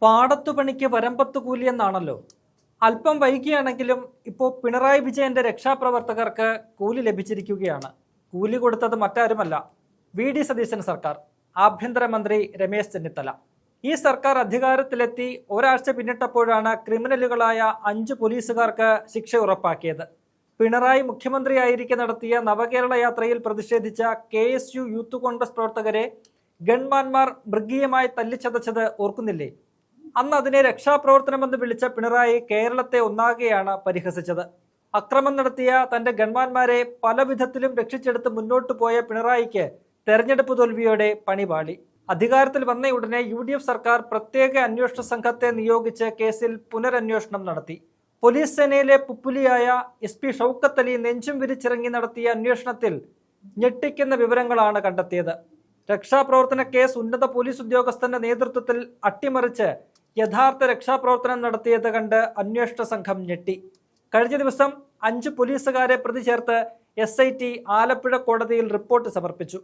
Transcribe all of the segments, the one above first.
പാടത്തുപണിക്ക് വരമ്പത്ത് കൂലിയെന്നാണല്ലോ. അല്പം വൈകിയാണെങ്കിലും ഇപ്പോൾ പിണറായി വിജയന്റെ രക്ഷാപ്രവർത്തകർക്ക് കൂലി ലഭിച്ചിരിക്കുകയാണ്. കൂലി കൊടുത്തത് മറ്റാരുമല്ല, വി.ഡി. സതീശൻ സർക്കാർ, ആഭ്യന്തരമന്ത്രി രമേശ് ചെന്നിത്തല. ഈ സർക്കാർ അധികാരത്തിലെത്തി ഒരാഴ്ച പിന്നിട്ടപ്പോഴാണ് ക്രിമിനലുകളായ 5 പോലീസുകാർക്ക് ശിക്ഷ ഉറപ്പാക്കിയത്. പിണറായി മുഖ്യമന്ത്രിയായിരിക്കെ നടത്തിയ നവകേരള യാത്രയിൽ പ്രതിഷേധിച്ച KSU യൂത്ത് കോൺഗ്രസ് പ്രവർത്തകരെ ഗൺമാന്മാർ മൃഗീയമായി തല്ലിച്ചതച്ചത് ഓർക്കുന്നില്ലേ? അന്ന് അതിനെ രക്ഷാപ്രവർത്തനമെന്ന് വിളിച്ച പിണറായി കേരളത്തെ ഒന്നാകെയാണ് പരിഹസിച്ചത്. അക്രമം നടത്തിയ തന്റെ ഗൺമാന്മാരെ പല വിധത്തിലും രക്ഷിച്ചെടുത്ത് മുന്നോട്ടു പോയ പിണറായിക്ക് തെരഞ്ഞെടുപ്പ് തോൽവിയോടെ പണിപാളി. അധികാരത്തിൽ വന്നയുടനെ UDF സർക്കാർ പ്രത്യേക അന്വേഷണ സംഘത്തെ നിയോഗിച്ച് കേസിൽ പുനരന്വേഷണം നടത്തി. പോലീസ് സേനയിലെ പുപ്പുലിയായ SP ഷൗക്കത്ത് അലി നെഞ്ചും വിരിച്ചിറങ്ങി നടത്തിയ അന്വേഷണത്തിൽ ഞെട്ടിക്കുന്ന വിവരങ്ങളാണ് കണ്ടെത്തിയത്. രക്ഷാപ്രവർത്തന കേസ് ഉന്നത പോലീസ് ഉദ്യോഗസ്ഥന്റെ നേതൃത്വത്തിൽ അട്ടിമറിച്ച് യഥാർത്ഥ രക്ഷാപ്രവർത്തനം നടത്തിയത് കണ്ട് അന്വേഷണ സംഘം ഞെട്ടി. കഴിഞ്ഞ ദിവസം 5 പോലീസുകാരെ പ്രതി ചേർത്ത് SIT ആലപ്പുഴ കോടതിയിൽ റിപ്പോർട്ട് സമർപ്പിച്ചു.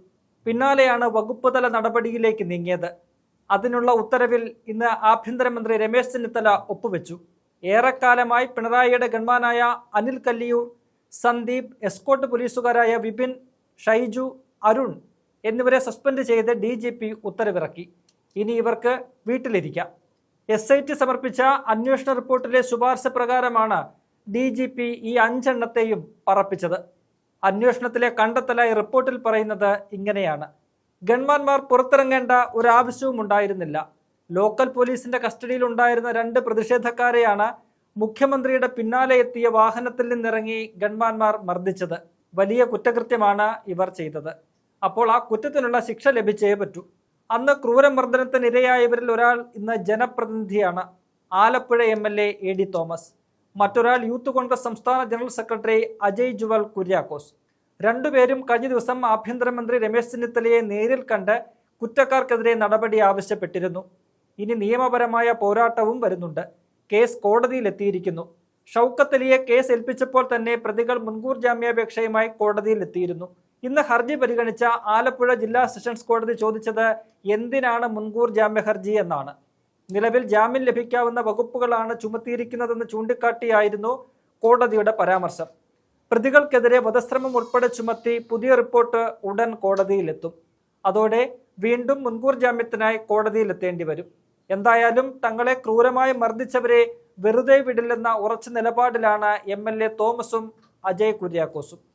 പിന്നാലെയാണ് വകുപ്പ് തല നടപടിയിലേക്ക് നീങ്ങിയത്. അതിനുള്ള ഉത്തരവിൽ ഇന്ന് ആഭ്യന്തരമന്ത്രി രമേശ് ചെന്നിത്തല ഒപ്പുവെച്ചു. ഏറെക്കാലമായി പിണറായിയുടെ ഗൺമാനായ അനിൽ കല്ലിയൂർ, സന്ദീപ്, എസ്കോട്ട് പോലീസുകാരായ വിപിൻ, ഷൈജു, അരുൺ എന്നിവരെ സസ്പെൻഡ് ചെയ്ത് DGP ഉത്തരവിറക്കി. ഇനി ഇവർക്ക് വീട്ടിലിരിക്കാം. SIT സമർപ്പിച്ച അന്വേഷണ റിപ്പോർട്ടിലെ ശുപാർശ പ്രകാരമാണ് DGP ഈ 5 എണ്ണത്തെയും പറപ്പിച്ചത്. അന്വേഷണത്തിലെ കണ്ടെത്തലായി റിപ്പോർട്ടിൽ പറയുന്നത് ഇങ്ങനെയാണ്: ഗൺമാന്മാർ പുറത്തിറങ്ങേണ്ട ഒരാവശ്യവും ഉണ്ടായിരുന്നില്ല. ലോക്കൽ പോലീസിന്റെ കസ്റ്റഡിയിൽ ഉണ്ടായിരുന്ന 2 പ്രതിഷേധക്കാരെയാണ് മുഖ്യമന്ത്രിയുടെ പിന്നാലെ എത്തിയ വാഹനത്തിൽ നിന്നിറങ്ങി ഗൺമാന്മാർ മർദ്ദിച്ചത്. വലിയ കുറ്റകൃത്യമാണ് ഇവർ ചെയ്തത്. അപ്പോൾ ആ കുറ്റത്തിനുള്ള ശിക്ഷ ലഭിച്ചേ പറ്റൂ. അന്ന് ക്രൂരമർദ്ദനത്തിന് ഇരയായവരിൽ ഒരാൾ ഇന്ന് ജനപ്രതിനിധിയാണ്, ആലപ്പുഴ MLA AD തോമസ്. മറ്റൊരാൾ യൂത്ത് കോൺഗ്രസ് സംസ്ഥാന ജനറൽ സെക്രട്ടറി അജയ് ജുവൽ കുര്യാക്കോസ്. രണ്ടുപേരും കഴിഞ്ഞ ദിവസം ആഭ്യന്തരമന്ത്രി രമേശ് ചെന്നിത്തലയെ നേരിൽ കണ്ട് കുറ്റക്കാർക്കെതിരെ നടപടി ആവശ്യപ്പെട്ടിരുന്നു. ഇനി നിയമപരമായ പോരാട്ടവും വരുന്നുണ്ട്. കേസ് കോടതിയിലെത്തിയിരിക്കുന്നു. ഷൗക്കത്ത് അലിയെ കേസ് ഏൽപ്പിച്ചപ്പോൾ തന്നെ പ്രതികൾ മുൻകൂർ ജാമ്യാപേക്ഷയുമായി കോടതിയിലെത്തിയിരുന്നു. ഇന്ന് ഹർജി പരിഗണിച്ച ആലപ്പുഴ ജില്ലാ സെഷൻസ് കോടതി ചോദിച്ചത് എന്തിനാണ് മുൻകൂർ ജാമ്യ ഹർജി എന്നാണ്. നിലവിൽ ജാമ്യം ലഭിക്കാവുന്ന വകുപ്പുകളാണ് ചുമത്തിയിരിക്കുന്നതെന്ന് ചൂണ്ടിക്കാട്ടിയായിരുന്നു കോടതിയുടെ പരാമർശം. പ്രതികൾക്കെതിരെ വധശ്രമം ഉൾപ്പെടെ ചുമത്തി പുതിയ റിപ്പോർട്ട് ഉടൻ കോടതിയിലെത്തും. അതോടെ വീണ്ടും മുൻകൂർ ജാമ്യത്തിനായി കോടതിയിലെത്തേണ്ടി വരും. എന്തായാലും തങ്ങളെ ക്രൂരമായി മർദ്ദിച്ചവരെ വെറുതെ വിടില്ലെന്ന ഉറച്ച നിലപാടിലാണ് MLA തോമസും അജയ് കുര്യാക്കോസും.